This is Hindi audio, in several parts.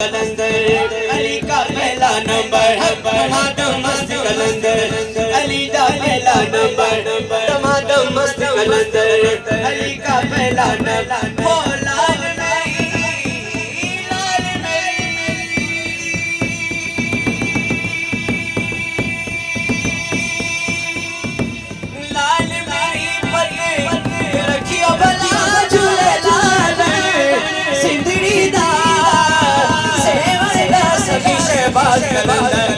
कलंदर अली का पहला नंबर टमाटम मस्त कलंदर अली का पहला नंबर टमाटम मस्त कलंदर अली का पहला नंबर हो लाल मेरी लाल मेरी लाल मेरी पत्ते रखियो भला झूले लाल सिंदड़ी दा बात कलंदर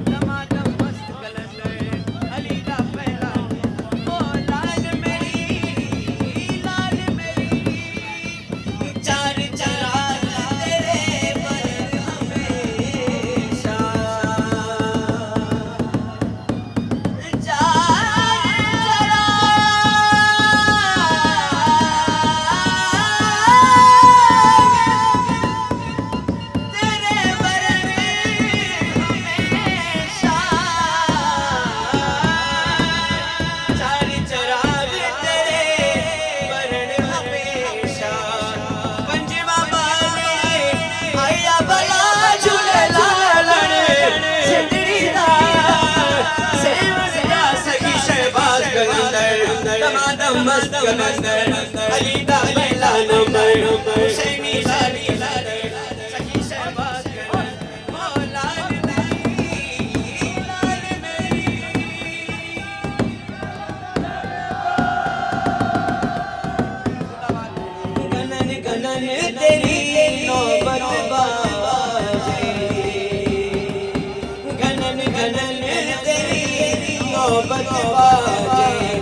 टमाटम मस्त कलंदर अली का पहला ओ लाल मेरी चार चार तेरे पर हमेशा मस्त कलंदर अली का पहला नंबर हुसैनी लाली सखी शहबाज ओ लाल मेरी गनन गनन तेरी नौबत बाजे गनन गनन तेरी नौबत बाजे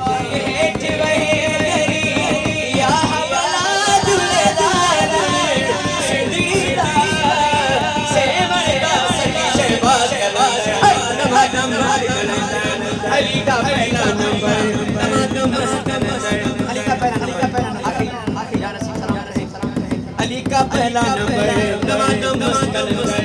अली का पहला नंबर टमाटम मस्त कलंदर अली का पहला आखिरी या रसूल सलाम अली का पहला नंबर टमाटम मस्त कलंदर